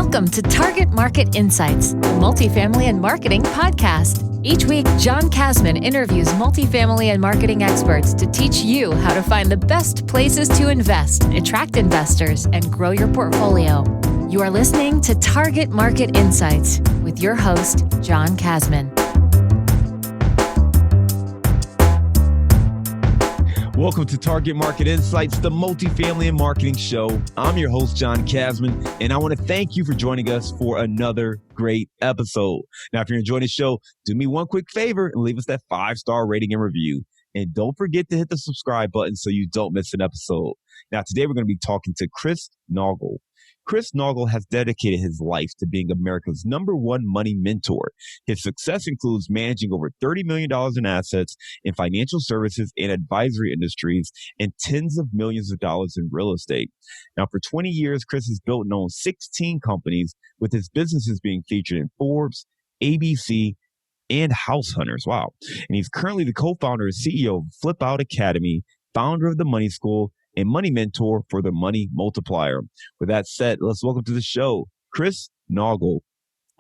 Welcome to Target Market Insights, the multifamily and marketing podcast. Each week, John Kasman interviews multifamily and marketing experts to teach you how to find the best places to invest, attract investors, and grow your portfolio. You are listening to Target Market Insights with your host, John Kasman. Welcome to Target Market Insights, the multifamily and marketing show. I'm your host, John Kasman, and I want to thank you for joining us for another great episode. Now, if you're enjoying the show, do me one quick favor and leave us that 5-star rating and review. And don't forget to hit the subscribe button so you don't miss an episode. Now, today we're going to be talking to Chris Naugle. Chris Naugle has dedicated his life to being America's #1 money mentor. His success includes managing over $30 million in assets in financial services and advisory industries and tens of millions of dollars in real estate. Now, for 20 years, Chris has built and owned 16 companies, with his businesses being featured in Forbes, ABC, and House Hunters. Wow. And he's currently the co-founder and CEO of Flip Out Academy, founder of the Money School, and money mentor for the Money Multiplier. With that said, let's welcome to the show, Chris Naugle.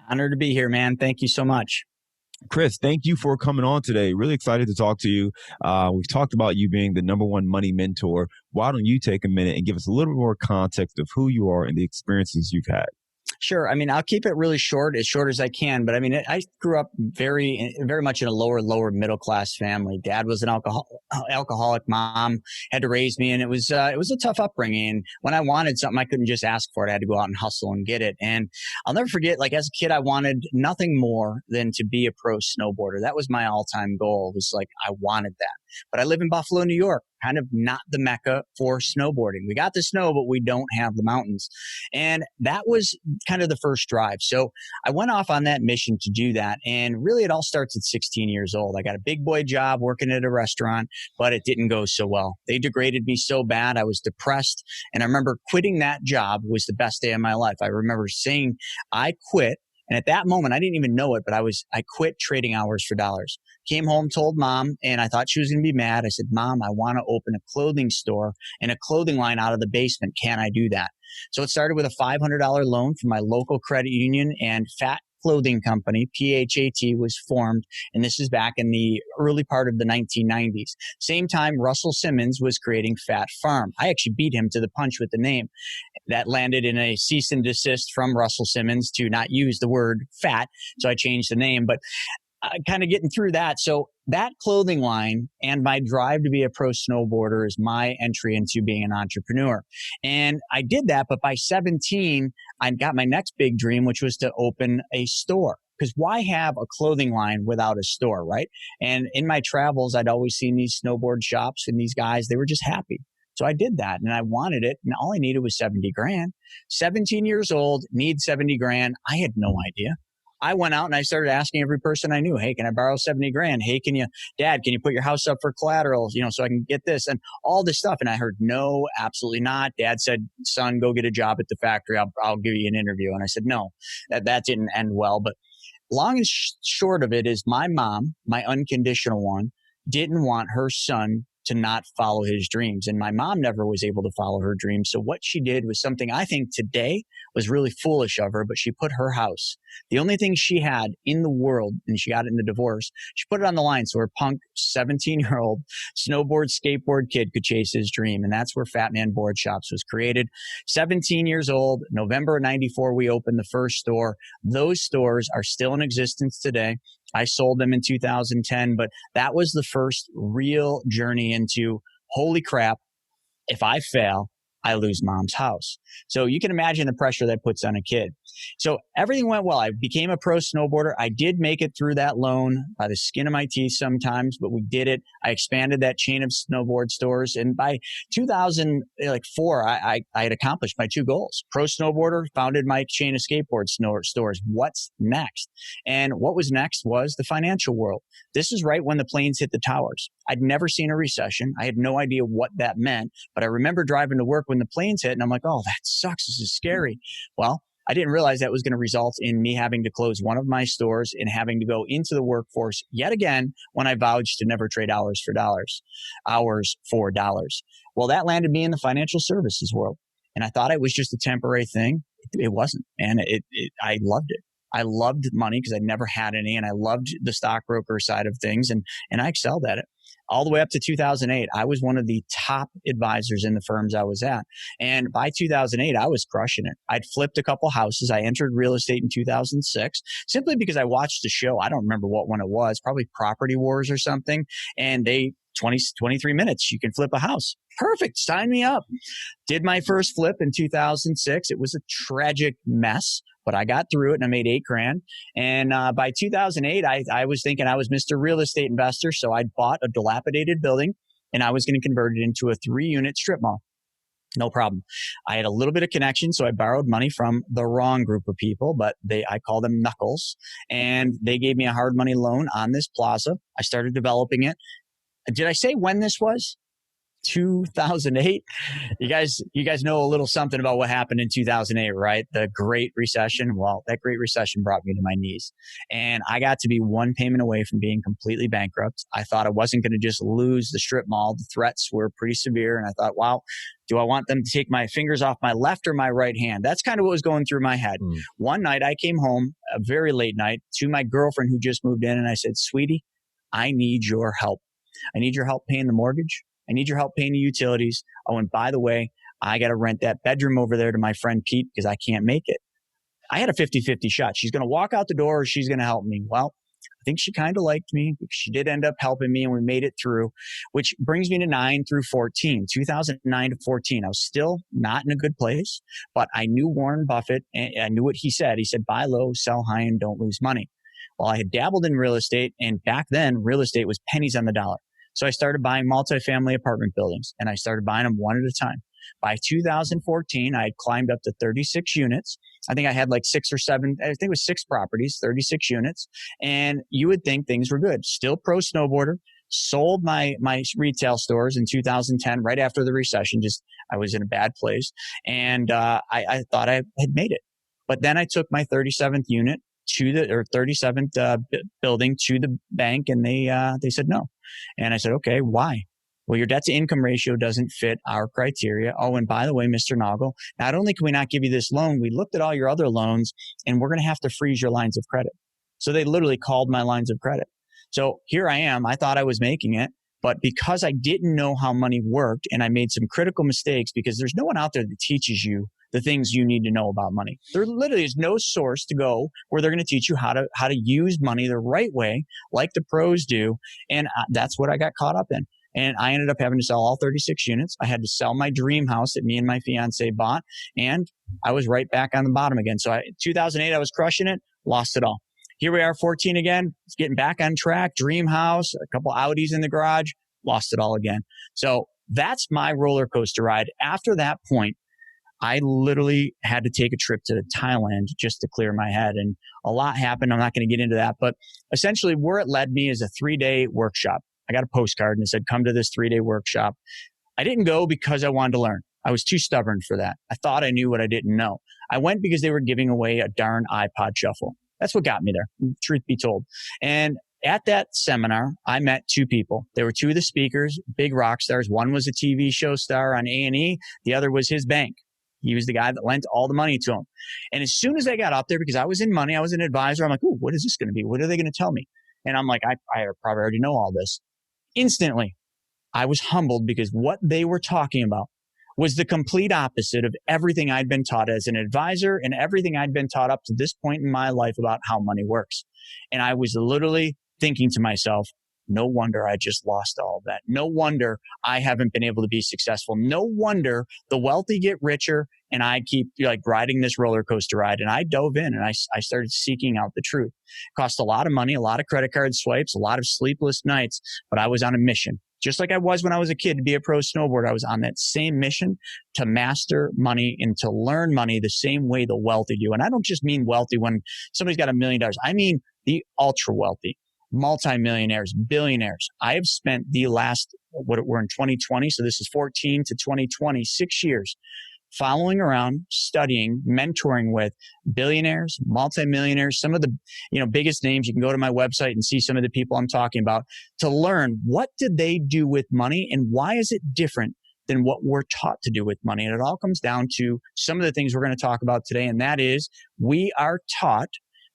Honored to be here, man. Thank you so much. Chris, thank you for coming on today. Really excited to talk to you. We've talked about you being the #1 money mentor. Why don't you take a minute and give us a little bit more context of who you are and the experiences you've had? Sure. I mean, I'll keep it really short as I can. But I mean, I grew up very much in a lower middle class family. Dad was an alcoholic. Mom had to raise me, and it was a tough upbringing. When I wanted something, I couldn't just ask for it. I had to go out and hustle and get it. And I'll never forget, like as a kid, I wanted nothing more than to be a pro snowboarder. That was my all-time goal. It was like I wanted that. But I live in Buffalo, New York, kind of not the mecca for snowboarding. We got the snow, but we don't have the mountains. And that was kind of the first drive. So I went off on that mission to do that. And really, it all starts at 16 years old. I got a big boy job working at a restaurant, but it didn't go so well. They degraded me so bad. I was depressed. And I remember quitting that job was the best day of my life. I remember saying, I quit. And at that moment, I didn't even know it, but I quit trading hours for dollars. Came home, told mom, and I thought she was going to be mad. I said, Mom, I want to open a clothing store and a clothing line out of the basement. Can I do that? So it started with a $500 loan from my local credit union, and Fat Clothing Company, PHAT, was formed. And this is back in the early part of the 1990s. Same time, Russell Simmons was creating Fat Farm. I actually beat him to the punch with the name. That landed in a cease and desist from Russell Simmons to not use the word fat. So I changed the name, but kind of getting through that. So that clothing line and my drive to be a pro snowboarder is my entry into being an entrepreneur. And I did that, but by 17, I got my next big dream, which was to open a store. Because why have a clothing line without a store, right? And in my travels, I'd always seen these snowboard shops and these guys, they were just happy. So I did that and I wanted it. And all I needed was 70 grand. 17 years old, need 70 grand. I had no idea. I went out and I started asking every person I knew, hey, can I borrow 70 grand? Hey, Dad, can you put your house up for collateral, so I can get this and all this stuff? And I heard, no, absolutely not. Dad said, son, go get a job at the factory. I'll give you an interview. And I said, no, that didn't end well. But long and short of it is my mom, my unconditional one, didn't want her son to not follow his dreams. And my mom never was able to follow her dreams. So what she did was something I think today was really foolish of her, but she put her house, the only thing she had in the world, and she got it in the divorce, she put it on the line so her punk 17-year-old snowboard, skateboard kid could chase his dream. And that's where Fat Man Board Shops was created. 17 years old, November of 94, we opened the first store. Those stores are still in existence today. I sold them in 2010, but that was the first real journey into, holy crap, if I fail, I lose mom's house. So you can imagine the pressure that puts on a kid. So everything went well. I became a pro snowboarder. I did make it through that loan by the skin of my teeth sometimes, but we did it. I expanded that chain of snowboard stores. And by 2004, I had accomplished my 2 goals. Pro snowboarder, founded my chain of skateboard stores. What's next? And what was next was the financial world. This is right when the planes hit the towers. I'd never seen a recession. I had no idea what that meant, but I remember driving to work when the planes hit and I'm like, oh, that sucks. This is scary. Well, I didn't realize that was going to result in me having to close one of my stores and having to go into the workforce yet again when I vouched to never trade hours for dollars. Well, that landed me in the financial services world. And I thought it was just a temporary thing. It wasn't. and I loved it. I loved money because I never had any, and I loved the stockbroker side of things, and I excelled at it. All the way up to 2008, I was one of the top advisors in the firms I was at. And by 2008, I was crushing it. I'd flipped a couple houses. I entered real estate in 2006 simply because I watched a show. I don't remember what one it was, probably Property Wars or something. And 23 minutes, you can flip a house. Perfect. Sign me up. Did my first flip in 2006. It was a tragic mess, but I got through it and I made $8,000. And by 2008, I was thinking I was Mr. Real Estate Investor. So I bought a dilapidated building and I was going to convert it into a 3-unit strip mall. No problem. I had a little bit of connection, so I borrowed money from the wrong group of people, but I call them knuckles, and they gave me a hard money loan on this plaza. I started developing it. Did I say when this was? 2008. You guys know a little something about what happened in 2008, right? The Great Recession. Well, that Great Recession brought me to my knees, and I got to be one payment away from being completely bankrupt. I thought I wasn't going to just lose the strip mall. The threats were pretty severe, and I thought, wow, do I want them to take my fingers off my left or my right hand? That's kind of what was going through my head. One night I came home, a very late night, to my girlfriend who just moved in, and I said, sweetie, I need your help. I need your help paying the mortgage. I need your help paying the utilities. Oh, and by the way, I got to rent that bedroom over there to my friend Pete because I can't make it. I had a 50-50 shot. She's going to walk out the door or she's going to help me. Well, I think she kind of liked me because she did end up helping me and we made it through, which brings me to 9 through 14, 2009 to 14. I was still not in a good place, but I knew Warren Buffett and I knew what he said. He said, buy low, sell high, and don't lose money. Well, I had dabbled in real estate, and back then real estate was pennies on the dollar. So I started buying multifamily apartment buildings, and I started buying them one at a time. By 2014, I had climbed up to 36 units. I think I had like 6 or 7, I think it was 6 properties, 36 units. And you would think things were good. Still pro snowboarder, sold my retail stores in 2010, right after the recession. Just, I was in a bad place. And I thought I had made it. But then I took my 37th unit to the, or 37th building to the bank, and they said no. And I said, okay, why? Well, your debt to income ratio doesn't fit our criteria. Oh, and by the way, Mr. Naugle, not only can we not give you this loan, we looked at all your other loans and we're going to have to freeze your lines of credit. So they literally called my lines of credit. So here I am. I thought I was making it, but because I didn't know how money worked and I made some critical mistakes, because there's no one out there that teaches you the things you need to know about money. There literally is no source to go where they're going to teach you how to use money the right way, like the pros do. And that's what I got caught up in. And I ended up having to sell all 36 units. I had to sell my dream house that me and my fiance bought. And I was right back on the bottom again. So 2008, I was crushing it, lost it all. Here we are, 14 again. It's getting back on track. Dream house, a couple Audis in the garage, lost it all again. So that's my roller coaster ride. After that point, I literally had to take a trip to Thailand just to clear my head. And a lot happened. I'm not going to get into that. But essentially where it led me is a 3-day workshop. I got a postcard and it said, come to this 3-day workshop. I didn't go because I wanted to learn. I was too stubborn for that. I thought I knew what I didn't know. I went because they were giving away a darn iPod shuffle. That's what got me there, truth be told. And at that seminar, I met 2 people. There were 2 of the speakers, big rock stars. One was a TV show star on A&E. The other was his bank. He was the guy that lent all the money to him. And as soon as I got up there, because I was in money, I was an advisor, I'm like, ooh, what is this going to be? What are they going to tell me? And I'm like, I probably already know all this. Instantly, I was humbled because what they were talking about was the complete opposite of everything I'd been taught as an advisor and everything I'd been taught up to this point in my life about how money works. And I was literally thinking to myself, no wonder I just lost all of that. No wonder I haven't been able to be successful. No wonder the wealthy get richer and I keep like riding this roller coaster ride. And I dove in and I started seeking out the truth. It cost a lot of money, a lot of credit card swipes, a lot of sleepless nights, but I was on a mission. Just like I was when I was a kid to be a pro snowboarder, I was on that same mission to master money and to learn money the same way the wealthy do. And I don't just mean wealthy when somebody's got $1 million. I mean the ultra wealthy. Multimillionaires, billionaires. I have spent the last, we're in 2020, so this is 14 to 2020, 6 years, following around, studying, mentoring with billionaires, multimillionaires, some of the biggest names. You can go to my website and see some of the people I'm talking about to learn what did they do with money and why is it different than what we're taught to do with money. And it all comes down to some of the things we're going to talk about today. And that is, we are taught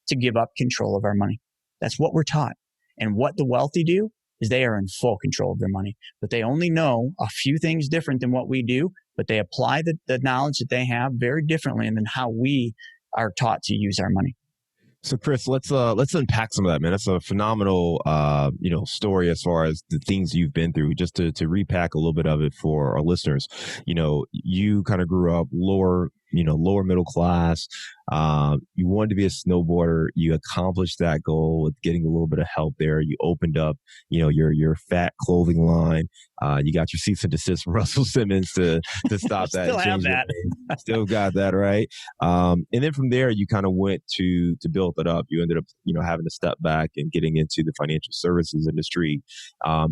to give up control of our money. That's what we're taught. And what the wealthy do is they are in full control of their money, but they only know a few things different than what we do, but they apply the knowledge that they have very differently than how we are taught to use our money. So Chris, let's unpack some of that, man. That's a phenomenal, story as far as the things you've been through. Just to repack a little bit of it for our listeners, you kind of grew up lower middle class. You wanted to be a snowboarder. You accomplished that goal with getting a little bit of help there. You opened up, your fat clothing line. You got your cease and desist from Russell Simmons to stop that. Still have that. Still got that, right? And then from there, you kind of went to build it up. You ended up, having to step back and getting into the financial services industry,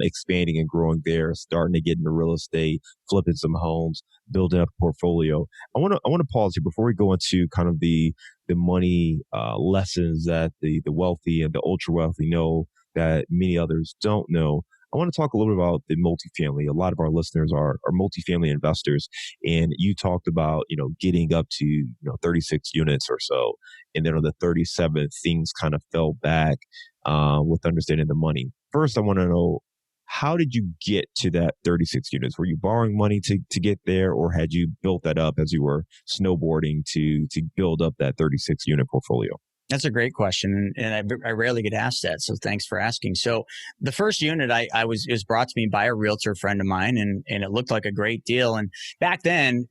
expanding and growing there, starting to get into real estate, flipping some homes, building up a portfolio. I want to pause here before we go into kind of the money lessons that the wealthy and the ultra wealthy know that many others don't know. I want to talk a little bit about the multifamily. A lot of our listeners are multifamily investors, and you talked about getting up to 36 units or so, and then on the 37th, things kind of fell back with understanding the money. First, I want to know, how did you get to that 36 units? Were you borrowing money to get there, or had you built that up as you were snowboarding to build up that 36 unit portfolio? That's a great question, and I rarely get asked that, so thanks for asking. So the first unit it was brought to me by a realtor friend of mine, and it looked like a great deal. And back then,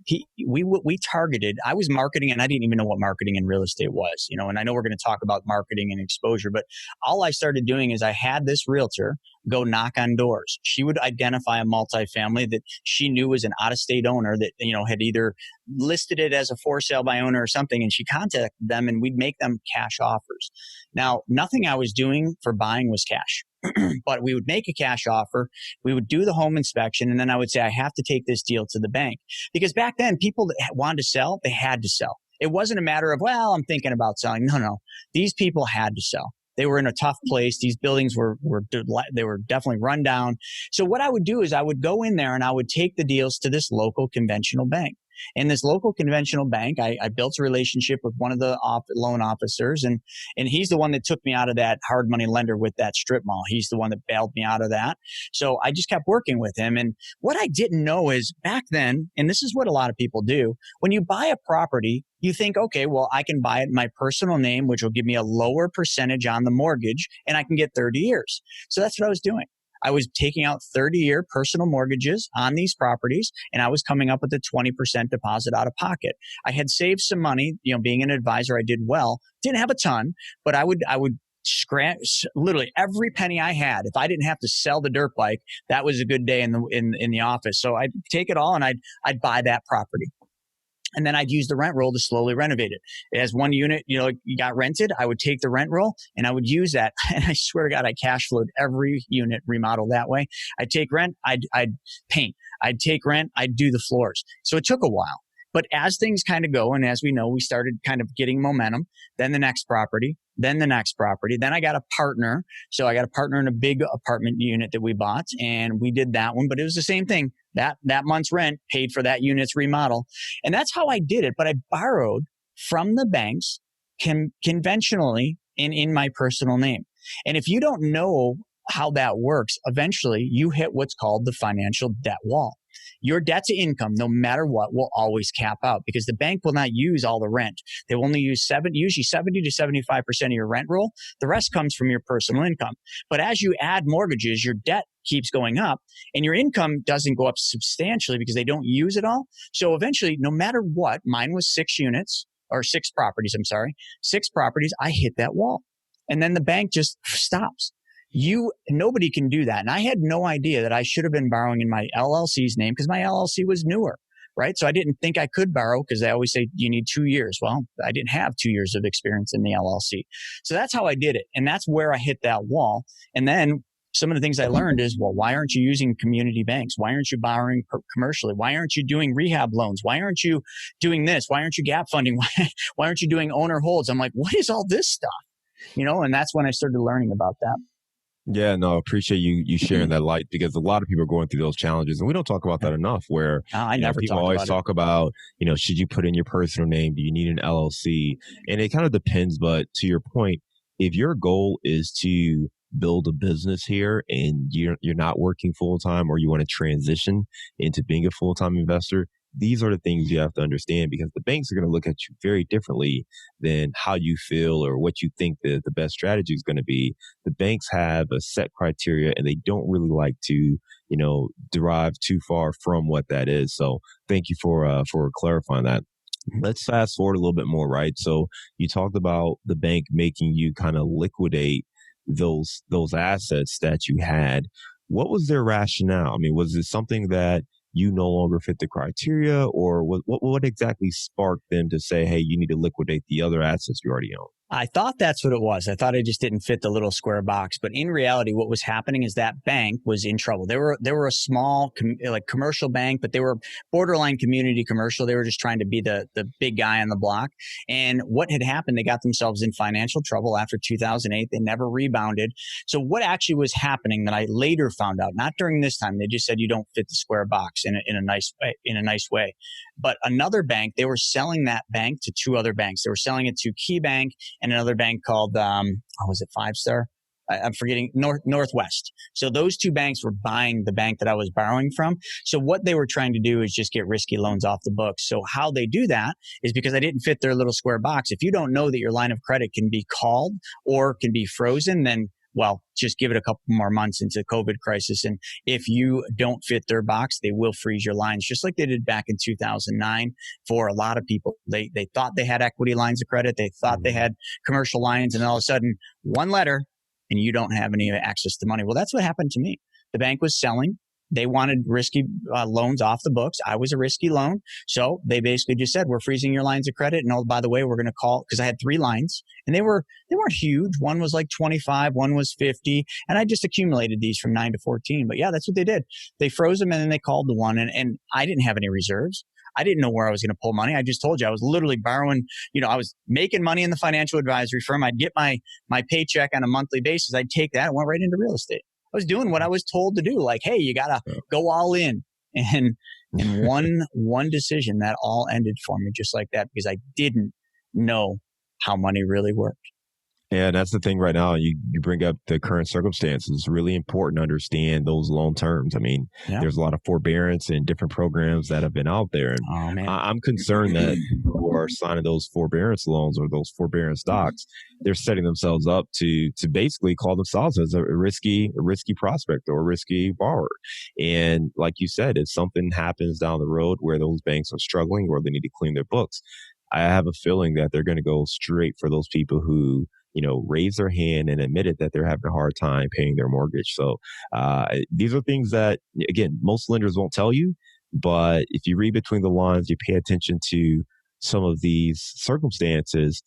we targeted. I was marketing, and I didn't even know what marketing in real estate was, And I know we're going to talk about marketing and exposure, but all I started doing is I had this realtor go knock on doors. She would identify a multifamily that she knew was an out-of-state owner that had either listed it as a for sale by owner or something, and she contacted them, and we'd make them cash offers. Now, nothing I was doing for buying was cash, but we would make a cash offer. We would do the home inspection, and then I would say, I have to take this deal to the bank. Because back then, people that wanted to sell, they had to sell. It wasn't a matter of, well, I'm thinking about selling. No. These people had to sell. They were in a tough place. These buildings were definitely run down. So what I would do is I would go in there and I would take the deals to this local conventional bank. And this local conventional bank, I built a relationship with one of the loan officers, and he's the one that took me out of that hard money lender with that strip mall. He's the one that bailed me out of that. So I just kept working with him. And what I didn't know is back then, and this is what a lot of people do, when you buy a property, you think, okay, well, I can buy it in my personal name, which will give me a lower percentage on the mortgage, and I can get 30 years. So that's what I was doing. I was taking out 30-year personal mortgages on these properties, and I was coming up with a 20% deposit out of pocket. I had saved some money, being an advisor, I did well. Didn't have a ton, but I would scratch literally every penny I had. If I didn't have to sell the dirt bike, that was a good day in the office. So I'd take it all and I'd buy that property. And then I'd use the rent roll to slowly renovate it. It has one unit, you got rented. I would take the rent roll and I would use that. And I swear to God, I cash flowed every unit remodel that way. I'd take rent, I'd paint. I'd take rent, I'd do the floors. So it took a while. But as things kind of go, and as we know, we started kind of getting momentum, then the next property, then the next property. Then I got a partner. So I got a partner in a big apartment unit that we bought, and we did that one. But it was the same thing. That month's rent paid for that unit's remodel. And that's how I did it. But I borrowed from the banks conventionally in my personal name. And if you don't know how that works, eventually you hit what's called the financial debt wall. Your debt to income, no matter what, will always cap out because the bank will not use all the rent. They will only use usually 70 to 75% of your rent roll. The rest comes from your personal income. But as you add mortgages, your debt keeps going up and your income doesn't go up substantially because they don't use it all. So eventually, no matter what, mine was 6 properties, I hit that wall. And then the bank just stops. Nobody can do that. And I had no idea that I should have been borrowing in my LLC's name because my LLC was newer, right? So I didn't think I could borrow because they always say you need 2 years. Well, I didn't have 2 years of experience in the LLC. So that's how I did it. And that's where I hit that wall. And then some of the things I learned is, well, why aren't you using community banks? Why aren't you borrowing commercially? Why aren't you doing rehab loans? Why aren't you doing this? Why aren't you gap funding? Why aren't you doing owner holds? I'm like, what is all this stuff? And that's when I started learning about that. Yeah, no, appreciate you sharing that light because a lot of people are going through those challenges and we don't talk about that enough where, I never people talk always about it. talk about, should you put in your personal name? Do you need an LLC? And it kind of depends, but to your point, if your goal is to build a business here and you're not working full time or you want to transition into being a full time investor, these are the things you have to understand because the banks are going to look at you very differently than how you feel or what you think the best strategy is going to be. The banks have a set criteria and they don't really like to, derive too far from what that is. So thank you for clarifying that. Let's fast forward a little bit more, right? So you talked about the bank making you kind of liquidate those assets that you had. What was their rationale? I mean, was it something that you no longer fit the criteria, or what exactly sparked them to say, "Hey, you need to liquidate the other assets you already own"? I thought that's what it was. I thought I just didn't fit the little square box. But in reality, what was happening is that bank was in trouble. They were a small commercial bank, but they were borderline community commercial. They were just trying to be the big guy on the block. And what had happened, they got themselves in financial trouble after 2008. They never rebounded. So what actually was happening that I later found out, not during this time, they just said you don't fit the square box in a nice way. But another bank, they were selling that bank to two other banks. They were selling it to Key Bank and another bank called, was it Five Star? I'm forgetting, Northwest. So those two banks were buying the bank that I was borrowing from. So what they were trying to do is just get risky loans off the books. So how they do that is because I didn't fit their little square box. If you don't know that your line of credit can be called or can be frozen, then just give it a couple more months into the COVID crisis. And if you don't fit their box, they will freeze your lines, just like they did back in 2009 for a lot of people. They thought they had equity lines of credit. They thought they had commercial lines. And all of a sudden, one letter and you don't have any access to money. Well, that's what happened to me. The bank was selling. They wanted risky loans off the books. I was a risky loan. So they basically just said, we're freezing your lines of credit. And oh, by the way, we're going to call, because I had three lines and they weren't huge. One was like 25, one was 50. And I just accumulated these from 9 to 14. But yeah, that's what they did. They froze them and then they called the one. And I didn't have any reserves. I didn't know where I was going to pull money. I just told you I was literally borrowing, I was making money in the financial advisory firm. I'd get my paycheck on a monthly basis. I'd take that and went right into real estate. I was doing what I was told to do. Like, hey, you got to go all in. And one decision that all ended for me just like that, because I didn't know how money really worked. Yeah, that's the thing right now. You bring up the current circumstances. It's really important to understand those loan terms. I mean, there's a lot of forbearance and different programs that have been out there. And I'm concerned that people who are signing those forbearance loans or those forbearance docs, they're setting themselves up to basically call themselves as a risky prospect or a risky borrower. And like you said, if something happens down the road where those banks are struggling or they need to clean their books, I have a feeling that they're going to go straight for those people who raise their hand and admitted that they're having a hard time paying their mortgage. So these are things that, again, most lenders won't tell you, but if you read between the lines, you pay attention to some of these circumstances,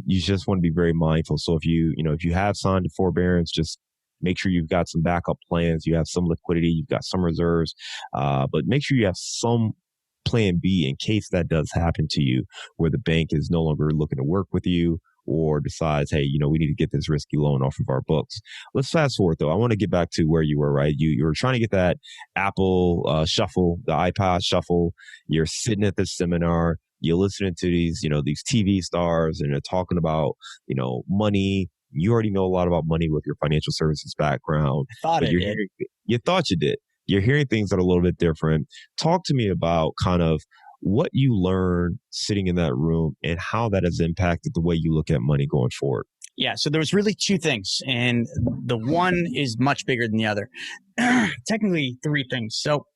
you just want to be very mindful. So if you have signed a forbearance, just make sure you've got some backup plans, you have some liquidity, you've got some reserves, but make sure you have some plan B in case that does happen to you, where the bank is no longer looking to work with you or decides, hey, we need to get this risky loan off of our books. Let's fast forward though. I want to get back to where you were, right? You were trying to get that Apple Shuffle, the iPod Shuffle. You're sitting at this seminar. You're listening to these TV stars, and they're talking about, money. You already know a lot about money with your financial services background. You thought you did. You're hearing things that are a little bit different. Talk to me about kind of what you learned sitting in that room and how that has impacted the way you look at money going forward. Yeah, so there was really two things, and the one is much bigger than the other. Technically, three things. So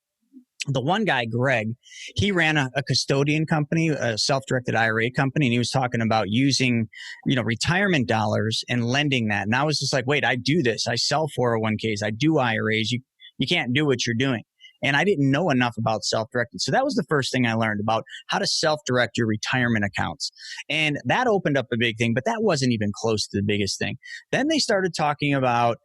the one guy, Greg, he ran a custodian company, a self-directed IRA company, and he was talking about using, retirement dollars and lending that. And I was just like, wait, I do this. I sell 401ks. I do IRAs. You can't do what you're doing. And I didn't know enough about self-directed. So that was the first thing I learned about how to self-direct your retirement accounts. And that opened up a big thing, but that wasn't even close to the biggest thing. Then they started talking about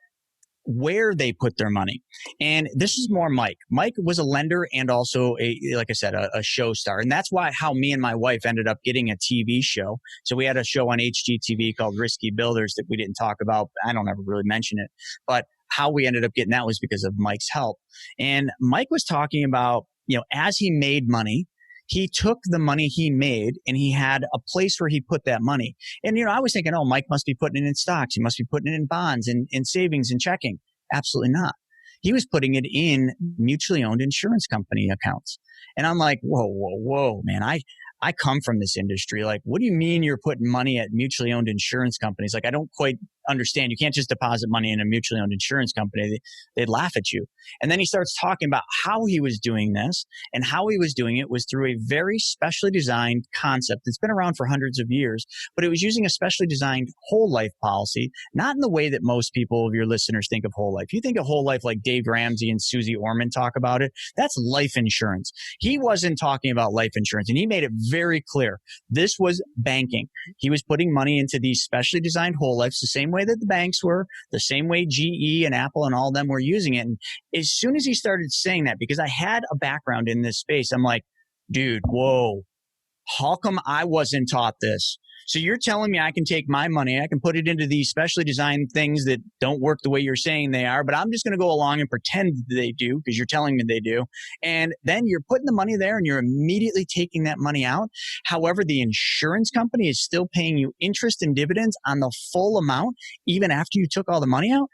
where they put their money. And this is more Mike. Mike was a lender and also like I said, a show star. And that's how me and my wife ended up getting a TV show. So we had a show on HGTV called Risky Builders that we didn't talk about. I don't ever really mention it, but how we ended up getting that was because of Mike's help. And Mike was talking about, as he made money, he took the money he made and he had a place where he put that money. And, I was thinking, oh, Mike must be putting it in stocks. He must be putting it in bonds and in savings and checking. Absolutely not. He was putting it in mutually owned insurance company accounts. And I'm like, whoa, man, I come from this industry. Like, what do you mean you're putting money at mutually owned insurance companies? Like, I don't quite understand. You can't just deposit money in a mutually owned insurance company. They'd laugh at you. And then he starts talking about how he was doing this, and how he was doing it was through a very specially designed concept that's been around for hundreds of years, but it was using a specially designed whole life policy, not in the way that most people of your listeners think of whole life. You think of whole life like Dave Ramsey and Susie Orman talk about it. That's life insurance. He wasn't talking about life insurance, and he made it very clear. This was banking. He was putting money into these specially designed whole lives the same way that the banks were, the same way GE and Apple and all of them were using it. And as soon as he started saying that, because I had a background in this space, I'm like, dude, whoa, how come I wasn't taught this? So you're telling me I can take my money, I can put it into these specially designed things that don't work the way you're saying they are, but I'm just going to go along and pretend they do because you're telling me they do. And then you're putting the money there and you're immediately taking that money out. However, the insurance company is still paying you interest and dividends on the full amount, even after you took all the money out.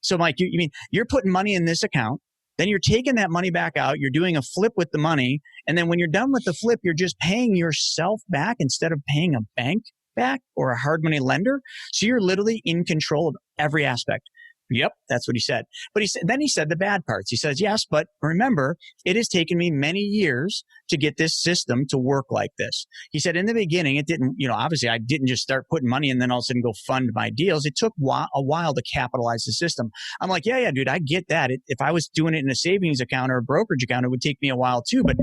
So Mike, you mean you're putting money in this account, then you're taking that money back out, you're doing a flip with the money, and then when you're done with the flip, you're just paying yourself back instead of paying a bank back or a hard money lender. So you're literally in control of every aspect. Yep, that's what he said. But then he said the bad parts. He says, yes, but remember, it has taken me many years to get this system to work like this. He said in the beginning, it didn't, obviously I didn't just start putting money and then all of a sudden go fund my deals. It took a while to capitalize the system. I'm like, yeah, dude, I get that. If I was doing it in a savings account or a brokerage account, it would take me a while too. But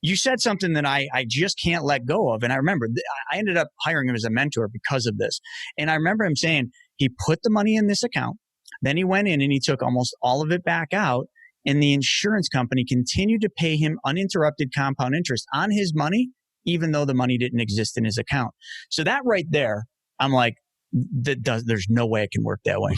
you said something that I just can't let go of. And I remember I ended up hiring him as a mentor because of this. And I remember him saying he put the money in this account. Then he went in and he took almost all of it back out, and the insurance company continued to pay him uninterrupted compound interest on his money, even though the money didn't exist in his account. So that right there, I'm like, there's no way it can work that way.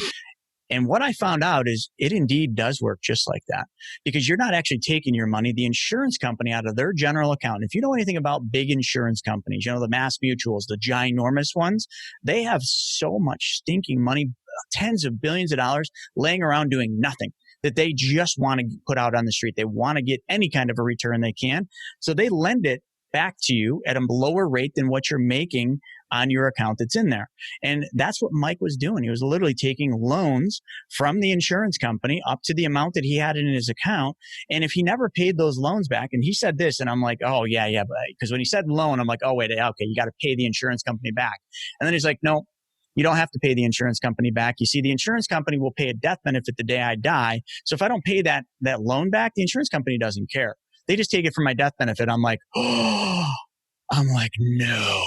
And what I found out is it indeed does work just like that, because you're not actually taking your money, the insurance company, out of their general account. If you know anything about big insurance companies, the Mass Mutuals, the ginormous ones, they have so much stinking money, tens of billions of dollars laying around doing nothing, that they just want to put out on the street. They want to get any kind of a return they can. So they lend it back to you at a lower rate than what you're making on your account that's in there. And that's what Mike was doing. He was literally taking loans from the insurance company up to the amount that he had in his account. And if he never paid those loans back, and he said this, and I'm like, oh, yeah, but because when he said loan, I'm like, oh, wait, okay, you got to pay the insurance company back. And then he's like, no, you don't have to pay the insurance company back. You see, the insurance company will pay a death benefit the day I die. So if I don't pay that loan back, the insurance company doesn't care. They just take it from my death benefit. I'm like, oh, no.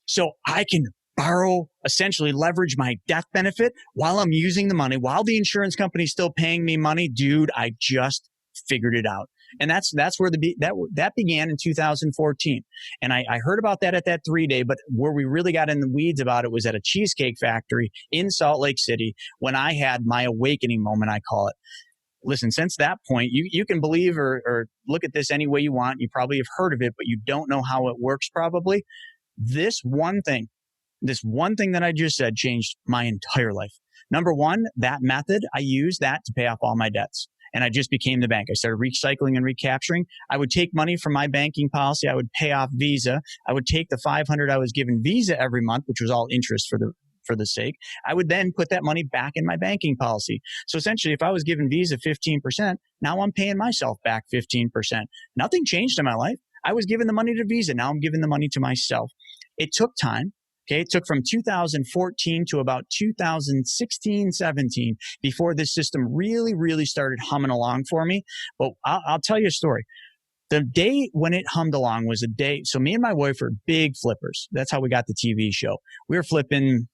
So I can borrow, essentially leverage my death benefit while I'm using the money, while the insurance company is still paying me money. Dude, I just figured it out. And that's where that began in 2014. And I heard about that at that 3-day, but where we really got in the weeds about it was at a cheesecake factory in Salt Lake City when I had my awakening moment, I call it. Listen, since that point, you can believe or look at this any way you want. You probably have heard of it, but you don't know how it works probably. This one thing that I just said changed my entire life. Number one, that method, I used that to pay off all my debts. And I just became the bank. I started recycling and recapturing. I would take money from my banking policy. I would pay off Visa. I would take the $500 I was giving Visa every month, which was all interest for the sake. I would then put that money back in my banking policy. So essentially, if I was giving Visa 15%, now I'm paying myself back 15%. Nothing changed in my life. I was giving the money to Visa. Now I'm giving the money to myself. It took time. Okay, it took from 2014 to about 2016, 17 before this system really, really started humming along for me. But I'll tell you a story. The day when it hummed along was a day. So me and my wife were big flippers. That's how we got the TV show. We were flipping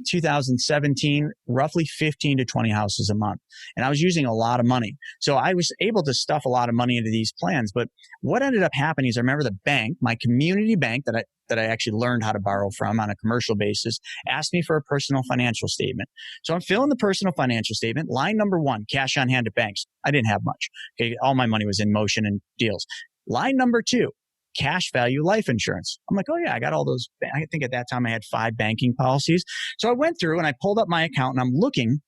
2017, roughly 15 to 20 houses a month. And I was using a lot of money. So I was able to stuff a lot of money into these plans. But what ended up happening is I remember the bank, my community bank that I actually learned how to borrow from on a commercial basis, asked me for a personal financial statement. So I'm filling the personal financial statement. Line number 1, cash on hand at banks. I didn't have much. Okay. All my money was in motion and deals. Line number 2, cash value life insurance. I'm like, oh yeah, I got all those. I think at that time I had 5 banking policies. So I went through and I pulled up my account and I'm looking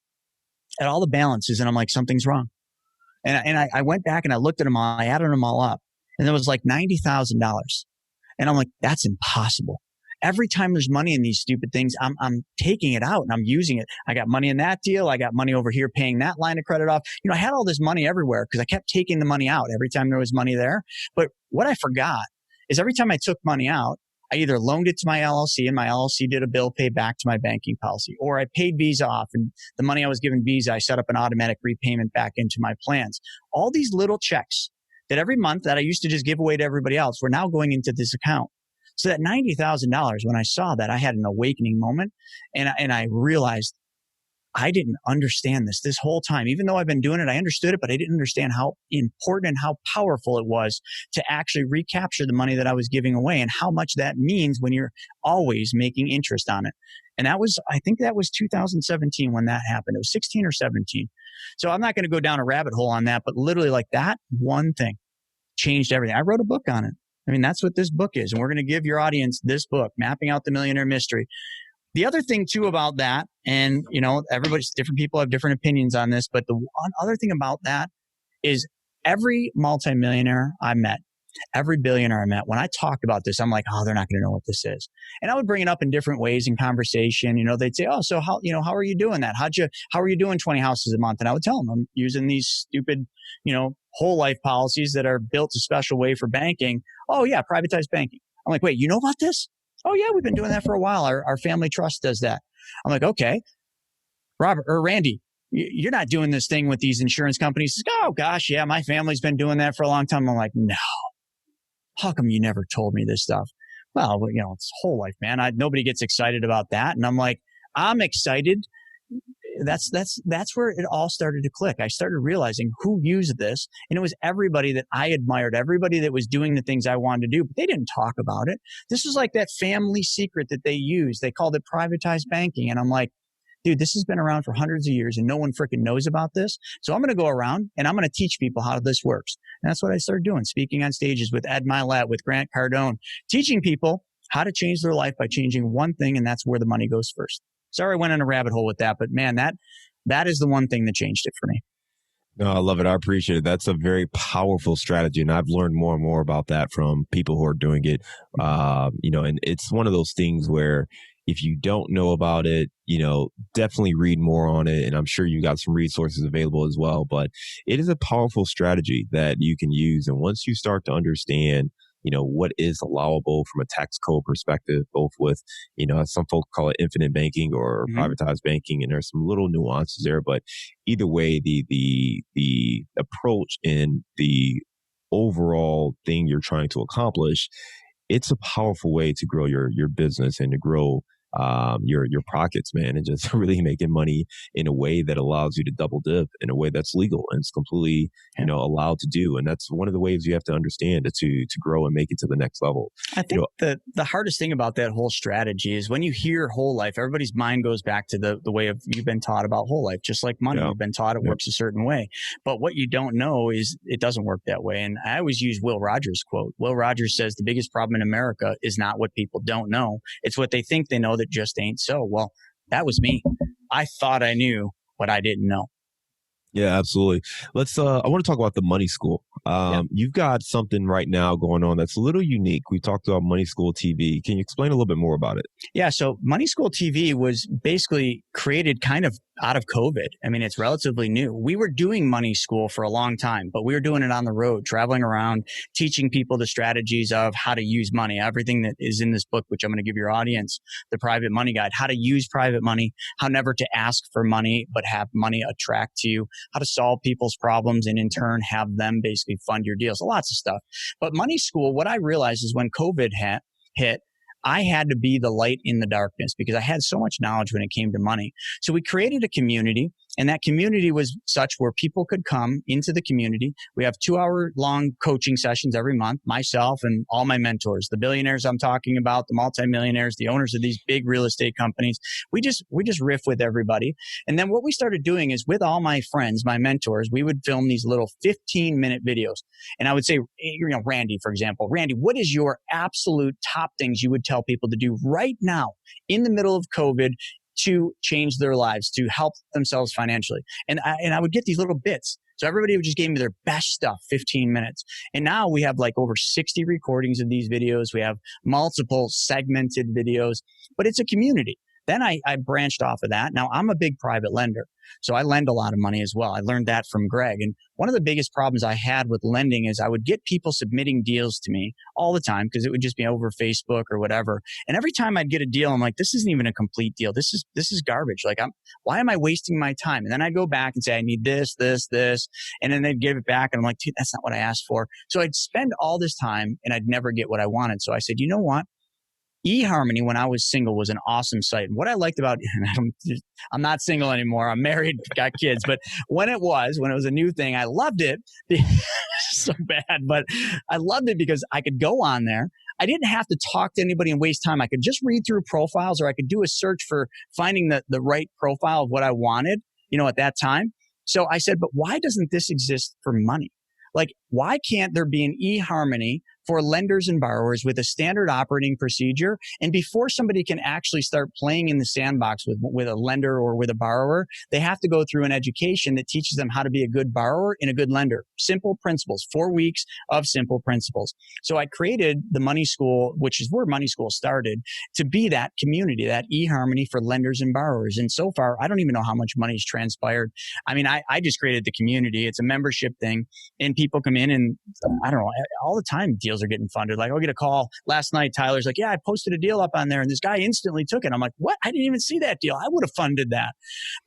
at all the balances and I'm like, something's wrong. And I went back and I looked at them all. I added them all up and it was like $90,000. And I'm like, that's impossible. Every time there's money in these stupid things, I'm taking it out and I'm using it. I got money in that deal. I got money over here paying that line of credit off. I had all this money everywhere because I kept taking the money out every time there was money there. But what I forgot is every time I took money out, I either loaned it to my LLC and my LLC did a bill pay back to my banking policy, or I paid Visa off and the money I was giving Visa, I set up an automatic repayment back into my plans. All these little checks that every month that I used to just give away to everybody else were now going into this account. So that $90,000, when I saw that, I had an awakening moment and I realized I didn't understand this whole time. Even though I've been doing it, I understood it, but I didn't understand how important and how powerful it was to actually recapture the money that I was giving away and how much that means when you're always making interest on it. And I think that was 2017 when that happened. It was 16 or 17. So I'm not going to go down a rabbit hole on that, but literally like that one thing changed everything. I wrote a book on it. I mean, that's what this book is. And we're going to give your audience this book, Mapping Out the Millionaire Mystery. The other thing too about that, and everybody's different, people have different opinions on this, but the one other thing about that is every multimillionaire I met, every billionaire I met, when I talked about this, I'm like, oh, they're not going to know what this is. And I would bring it up in different ways in conversation. They'd say, oh, so how are you doing that? How are you doing 20 houses a month? And I would tell them I'm using these stupid, whole life policies that are built a special way for banking. Oh yeah, privatized banking. I'm like, wait, you know about this? Oh yeah, we've been doing that for a while. Our family trust does that. I'm like, okay, Robert or Randy, you're not doing this thing with these insurance companies. Oh gosh, yeah, my family's been doing that for a long time. I'm like, no, how come you never told me this stuff? Well, it's whole life, man. Nobody gets excited about that. And I'm like, I'm excited. That's where it all started to click. I started realizing who used this, and it was everybody that I admired, everybody that was doing the things I wanted to do, but they didn't talk about it. This was like that family secret that they used. They called it privatized banking. And I'm like, dude, this has been around for hundreds of years and no one freaking knows about this. So I'm going to go around and I'm going to teach people how this works. And that's what I started doing, speaking on stages with Ed Milet, with Grant Cardone, teaching people how to change their life by changing one thing. And that's where the money goes first. Sorry, I went in a rabbit hole with that, but man, that is the one thing that changed it for me. No, I love it. I appreciate it. That's a very powerful strategy. And I've learned more and more about that from people who are doing it. And it's one of those things where if you don't know about it, definitely read more on it. And I'm sure you got some resources available as well. But it is a powerful strategy that you can use. And once you start to understand what is allowable from a tax code perspective, both with, some folks call it infinite banking or privatized banking, and there's some little nuances there, but either way, the approach and the overall thing you're trying to accomplish, it's a powerful way to grow your business and to grow your pockets, man, and just really making money in a way that allows you to double dip in a way that's legal and it's completely, allowed to do. And that's one of the ways you have to understand to grow and make it to the next level. I think the hardest thing about that whole strategy is when you hear whole life, everybody's mind goes back to the way of you've been taught about whole life, just like money. You've been taught it works a certain way. But what you don't know is it doesn't work that way. And I always use Will Rogers' quote. Will Rogers says the biggest problem in America is not what people don't know. It's what they think they know that just ain't so. Well, that was me. I thought I knew what I didn't know. Yeah, absolutely. Let's, I want to talk about the Money School. You've got something right now going on that's a little unique. We talked about Money School TV. Can you explain a little bit more about it? Yeah. So Money School TV was basically created kind of out of COVID. I mean, it's relatively new. We were doing Money School for a long time, but we were doing it on the road, traveling around, teaching people the strategies of how to use money, everything that is in this book, which I'm going to give your audience, the Private Money Guide, how to use private money, how never to ask for money, but have money attract to you, how to solve people's problems and in turn have them basically fund your deals, lots of stuff. But Money School, what I realized is when COVID hit, I had to be the light in the darkness because I had so much knowledge when it came to money. So we created a community, and that community was such where people could come into the community. We have 2-hour long coaching sessions every month, myself and all my mentors, the billionaires I'm talking about, the multimillionaires, the owners of these big real estate companies. We just riff with everybody. And then what we started doing is with all my friends, my mentors, we would film these little 15-minute videos. And I would say, Randy, for example, Randy, what is your absolute top things you would tell people to do right now in the middle of COVID to change their lives, to help themselves financially? And I would get these little bits. So everybody would just give me their best stuff, 15 minutes. And now we have like over 60 recordings of these videos. We have multiple segmented videos, but it's a community. Then I branched off of that. Now I'm a big private lender, so I lend a lot of money as well. I learned that from Greg. And one of the biggest problems I had with lending is I would get people submitting deals to me all the time because it would just be over Facebook or whatever. And every time I'd get a deal, I'm like, this isn't even a complete deal. This is garbage. Like, why am I wasting my time? And then I'd go back and say, I need this. And then they'd give it back. And I'm like, dude, that's not what I asked for. So I'd spend all this time and I'd never get what I wanted. So I said, you know what? eHarmony, when I was single, was an awesome site. And what I liked about, I'm not single anymore. I'm married, got kids. But when it was a new thing, I loved it. So bad, but I loved it because I could go on there. I didn't have to talk to anybody and waste time. I could just read through profiles, or I could do a search for finding the right profile of what I wanted, at that time. So I said, but why doesn't this exist for money? Like, why can't there be an eHarmony for lenders and borrowers with a standard operating procedure? And before somebody can actually start playing in the sandbox with a lender or with a borrower, they have to go through an education that teaches them how to be a good borrower and a good lender. Simple principles, 4 weeks of simple principles. So I created the Money School, which is where Money School started, to be that community, that eHarmony for lenders and borrowers. And so far, I don't even know how much money's transpired. I mean, I just created the community. It's a membership thing, and people come in and I don't know, all the time deals are getting funded. Like, I'll get a call last night. Tyler's like, yeah, I posted a deal up on there and this guy instantly took it. I'm like, what? I didn't even see that deal. I would have funded that.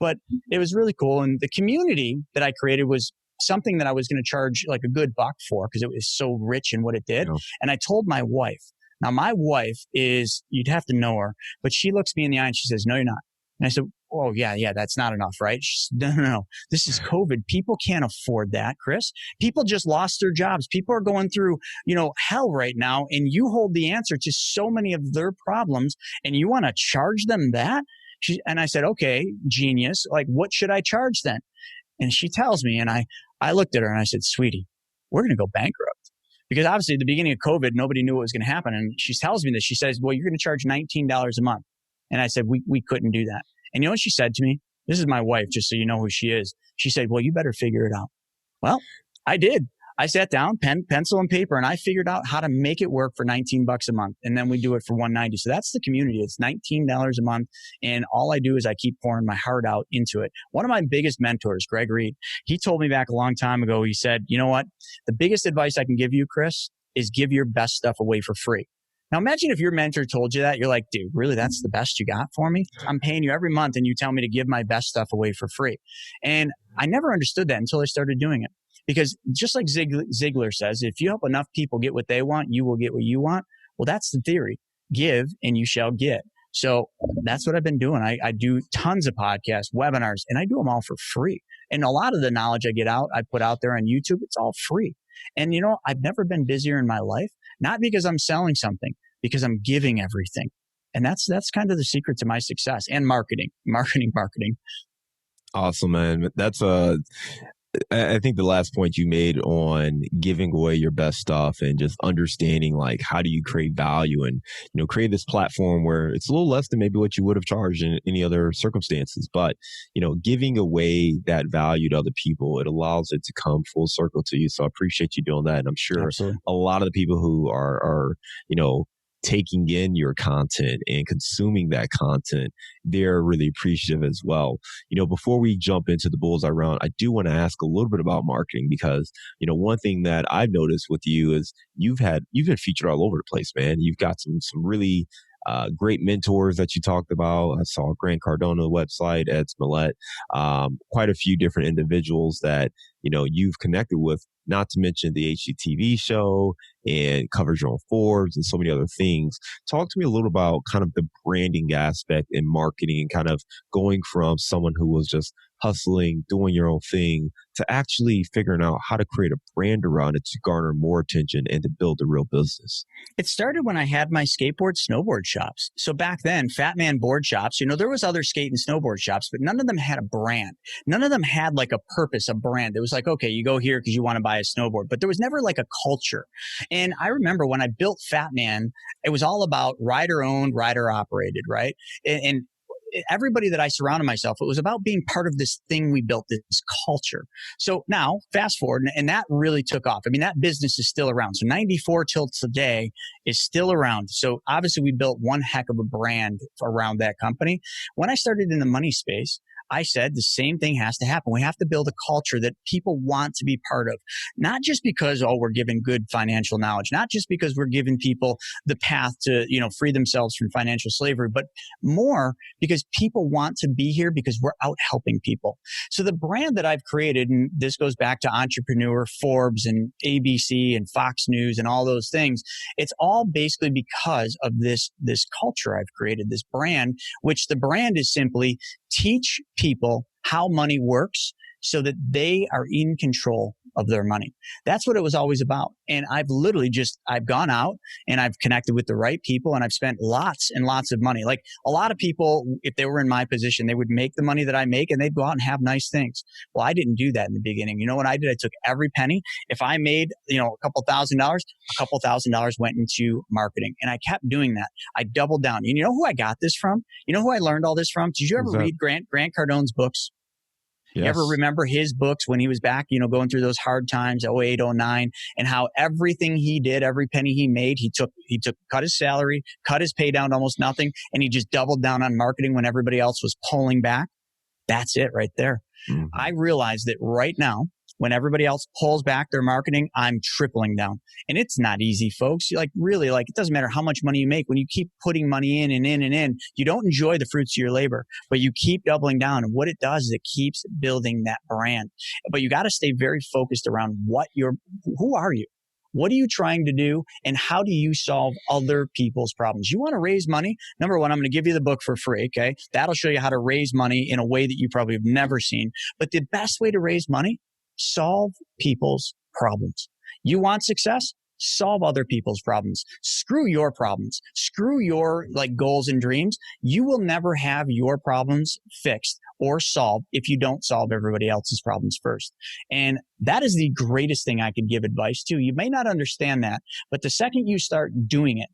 But it was really cool. And the community that I created was something that I was going to charge like a good buck for because it was so rich in what it did. Yeah. And I told my wife, now my wife is, you'd have to know her, but she looks me in the eye and she says, no, you're not. And I said, oh, yeah, that's not enough, right? She said, no. This is COVID. People can't afford that, Chris. People just lost their jobs. People are going through, hell right now. And you hold the answer to so many of their problems and you want to charge them that? And I said, okay, genius. Like, what should I charge then? And she tells me, and I looked at her and I said, sweetie, we're going to go bankrupt. Because obviously at the beginning of COVID, nobody knew what was going to happen. And she tells me this. She says, well, you're going to charge $19 a month. And I said, we couldn't do that. And you know what she said to me? This is my wife, just so you know who she is. She said, well, you better figure it out. Well, I did. I sat down, pencil and paper, and I figured out how to make it work for $19 a month. And then we do it for $190. So that's the community. It's $19 a month. And all I do is I keep pouring my heart out into it. One of my biggest mentors, Greg Reed, he told me back a long time ago, he said, you know what? The biggest advice I can give you, Chris, is give your best stuff away for free. Now, imagine if your mentor told you that. You're like, dude, really, that's the best you got for me? I'm paying you every month and you tell me to give my best stuff away for free. And I never understood that until I started doing it. Because just like Ziegler says, if you help enough people get what they want, you will get what you want. Well, that's the theory. Give and you shall get. So that's what I've been doing. I do tons of podcasts, webinars, and I do them all for free. And a lot of the knowledge I put out there on YouTube, it's all free. And I've never been busier in my life, not because I'm selling something, because I'm giving everything. And that's kind of the secret to my success, and marketing. Awesome, man. I think the last point you made on giving away your best stuff and just understanding, like, how do you create value and, create this platform where it's a little less than maybe what you would have charged in any other circumstances. But, giving away that value to other people, it allows it to come full circle to you. So I appreciate you doing that. And I'm sure Absolutely. A lot of the people who are taking in your content and consuming that content, they're really appreciative as well. Before we jump into the bullseye round, I do want to ask a little bit about marketing because, one thing that I've noticed with you is you've been featured all over the place, man. You've got some really great mentors that you talked about. I saw Grant Cardone website, Ed Smollett, quite a few different individuals that, you've connected with, not to mention the HGTV show and coverage on Forbes and so many other things. Talk to me a little about kind of the branding aspect in marketing and kind of going from someone who was just hustling, doing your own thing, to actually figuring out how to create a brand around it to garner more attention and to build a real business. It started when I had my skateboard, snowboard shops. So back then, Fat Man board shops, there was other skate and snowboard shops, but none of them had a brand. None of them had like a purpose, a brand. It was like, okay, you go here because you want to buy a snowboard, but there was never like a culture. And I remember when I built Fat Man, it was all about rider owned, rider operated, right? And everybody that I surrounded myself, it was about being part of this thing we built, this culture. So now fast forward, and that really took off. I mean, that business is still around. So 94 till today is still around. So obviously we built one heck of a brand around that company. When I started in the money space, I said the same thing has to happen. We have to build a culture that people want to be part of, not just because, we're giving good financial knowledge, not just because we're giving people the path to, free themselves from financial slavery, but more because people want to be here because we're out helping people. So the brand that I've created, and this goes back to Entrepreneur, Forbes, and ABC, and Fox News, and all those things, it's all basically because of this culture I've created, this brand, which the brand is simply teach people how money works so that they are in control of their money. That's what it was always about. And I've gone out and I've connected with the right people, and I've spent lots and lots of money. Like a lot of people, if they were in my position, they would make the money that I make and they'd go out and have nice things. Well, I didn't do that in the beginning. You know what I did? I took every penny. If I made, a couple $1,000 went into marketing, and I kept doing that. I doubled down. You know who I got this from? You know who I learned all this from? Did you ever read Grant Cardone's books? Yes. You ever remember his books when he was back, going through those hard times, 08, 09, and how everything he did, every penny he made, he cut his salary, cut his pay down to almost nothing, and he just doubled down on marketing when everybody else was pulling back? That's it right there. Mm-hmm. I realized that right now, when everybody else pulls back their marketing, I'm tripling down. And it's not easy, folks. It doesn't matter how much money you make. When you keep putting money in and in and in, you don't enjoy the fruits of your labor, but you keep doubling down. And what it does is it keeps building that brand. But you got to stay very focused around who are you? What are you trying to do? And how do you solve other people's problems? You want to raise money? Number one, I'm going to give you the book for free. Okay. That'll show you how to raise money in a way that you probably have never seen. But the best way to raise money, solve people's problems. You want success? Solve other people's problems. Screw your problems. Screw your goals and dreams. You will never have your problems fixed or solved if you don't solve everybody else's problems first. And that is the greatest thing I could give advice to. You may not understand that, but the second you start doing it,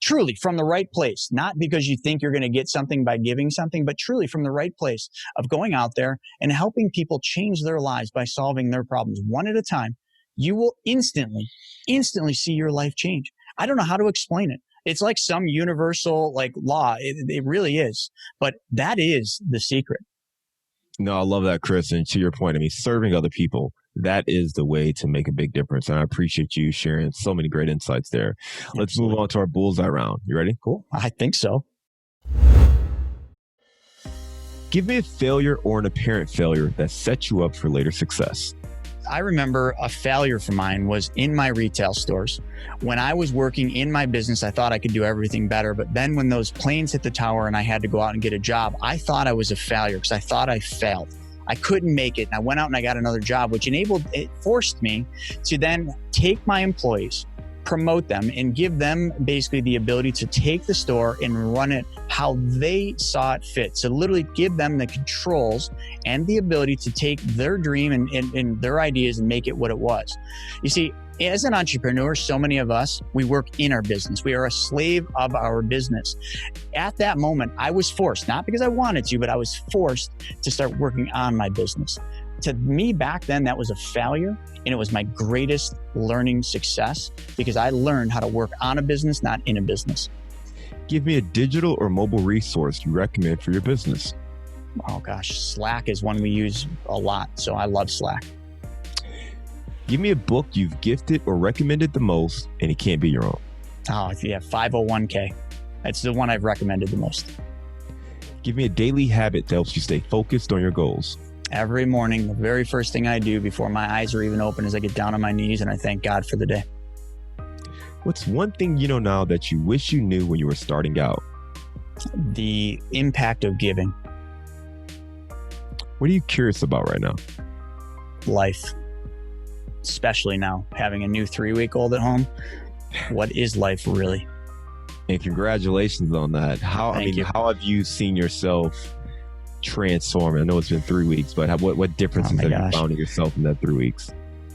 truly from the right place, not because you think you're going to get something by giving something, but truly from the right place of going out there and helping people change their lives by solving their problems one at a time, you will instantly see your life change. I don't know how to explain it. It's like some universal law. It really is. But that is the secret. No, I love that, Chris. And to your point, serving other people, that is the way to make a big difference. And I appreciate you sharing so many great insights there. Let's move on to our bullseye round. You ready? Cool. I think so. Give me a failure or an apparent failure that set you up for later success. I remember a failure for mine was in my retail stores. When I was working in my business, I thought I could do everything better. But then when those planes hit the tower and I had to go out and get a job, I thought I was a failure because I thought I failed. I couldn't make it. And I went out and I got another job, which forced me to then take my employees, promote them, and give them basically the ability to take the store and run it how they saw it fit. So literally give them the controls and the ability to take their dream and their ideas and make it what it was. You see, as an entrepreneur, so many of us, we work in our business. We are a slave of our business. At that moment, I was forced, not because I wanted to, but I was forced to start working on my business. To me back then, that was a failure, and it was my greatest learning success because I learned how to work on a business, not in a business. Give me a digital or mobile resource you recommend for your business. Oh gosh, Slack is one we use a lot, so I love Slack. Give me a book you've gifted or recommended the most, and it can't be your own. Oh, yeah, 501k. It's the one I've recommended the most. Give me a daily habit that helps you stay focused on your goals. Every morning, the very first thing I do before my eyes are even open is I get down on my knees and I thank God for the day. What's one thing you know now that you wish you knew when you were starting out? The impact of giving. What are you curious about right now? Life. Especially now, having a new 3-week-old at home. What is life really? And congratulations on that. How have you seen yourself transform? I know it's been 3 weeks, but what differences have you found in yourself in that 3 weeks?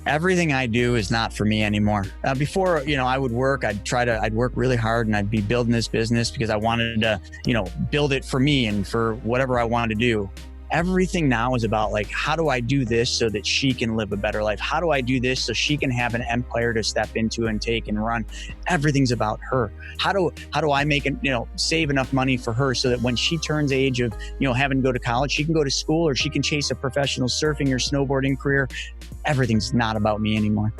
Everything I do is not for me anymore. Before, I would work, I'd work really hard and I'd be building this business because I wanted to, build it for me and for whatever I wanted to do. Everything now is about like, how do I do this so that she can live a better life? How do I do this so she can have an empire to step into and take and run? Everything's about her. How do I make it, save enough money for her so that when she turns age of, having to go to college, she can go to school or she can chase a professional surfing or snowboarding career. Everything's not about me anymore.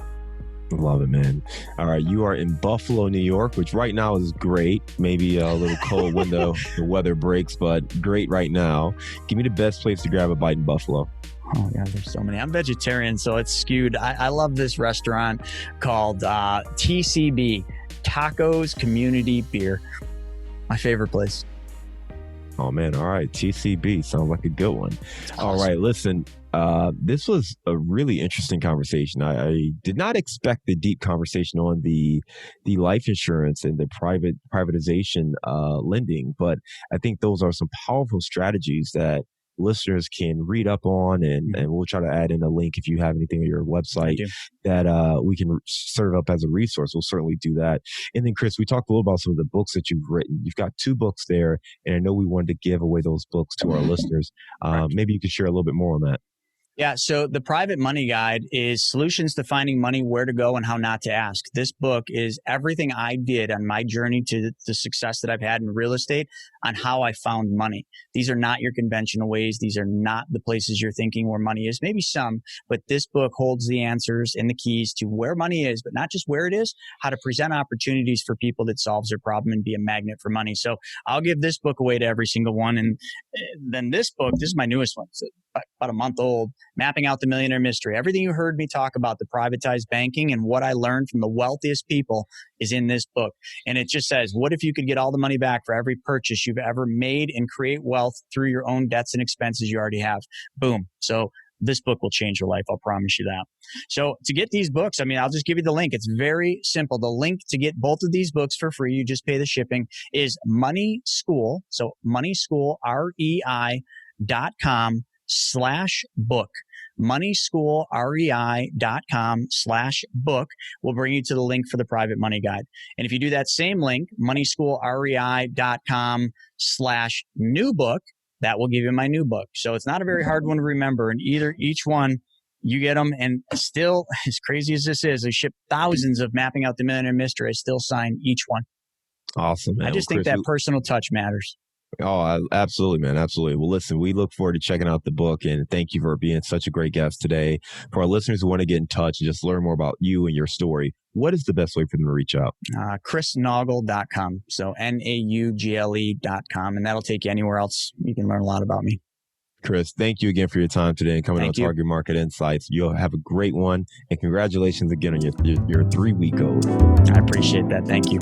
Love it, man. All right. You are in Buffalo, New York, which right now is great. Maybe a little cold when the weather breaks, but great right now. Give me the best place to grab a bite in Buffalo. Oh, yeah, there's so many. I'm vegetarian, so it's skewed. I love this restaurant called TCB, Tacos Community Beer. My favorite place. Oh, man. All right. TCB. Sounds like a good one. Awesome. All right. Listen, this was a really interesting conversation. I did not expect the deep conversation on the life insurance and the privatization lending, but I think those are some powerful strategies that listeners can read up on, and we'll try to add in a link if you have anything on your website that we can serve up as a resource. We'll certainly do that. And then, Chris, we talked a little about some of the books that you've written. You've got 2 books there, and I know we wanted to give away those books to our listeners. Maybe you could share a little bit more on that. Yeah. So the Private Money Guide is solutions to finding money, where to go, and how not to ask. This book is everything I did on my journey to the success that I've had in real estate on how I found money. These are not your conventional ways. These are not the places you're thinking where money is. Maybe some, but this book holds the answers and the keys to where money is, but not just where it is, how to present opportunities for people that solves their problem and be a magnet for money. So I'll give this book away to every single one. And then this book, this is my newest one. So about a month old, Mapping Out the Millionaire Mystery. Everything you heard me talk about the privatized banking and what I learned from the wealthiest people is in this book. And it just says, what if you could get all the money back for every purchase you've ever made and create wealth through your own debts and expenses you already have? Boom. So this book will change your life. I'll promise you that. So to get these books, I'll just give you the link. It's very simple. The link to get both of these books for free, you just pay the shipping, is Money School. So Money School, REI.com/book. moneyschoolrei.com/book will bring you to the link for the Private Money Guide. And if you do that same link, moneyschoolrei.com/new book, that will give you my new book. So it's not a very hard one to remember. And each one, you get them. And still, as crazy as this is, I ship thousands of Mapping Out the Millionaire Mystery. I still sign each one. Awesome, man. I just think that personal touch matters. Oh, absolutely, man. Absolutely. Well, listen, we look forward to checking out the book, and thank you for being such a great guest today. For our listeners who want to get in touch and just learn more about you and your story, what is the best way for them to reach out? ChrisNaugle.com. So NAUGLE.com. And that'll take you anywhere else. You can learn a lot about me. Chris, thank you again for your time today and coming on Target Market Insights. You'll have a great one, and congratulations again on your 3-week-old. I appreciate that. Thank you.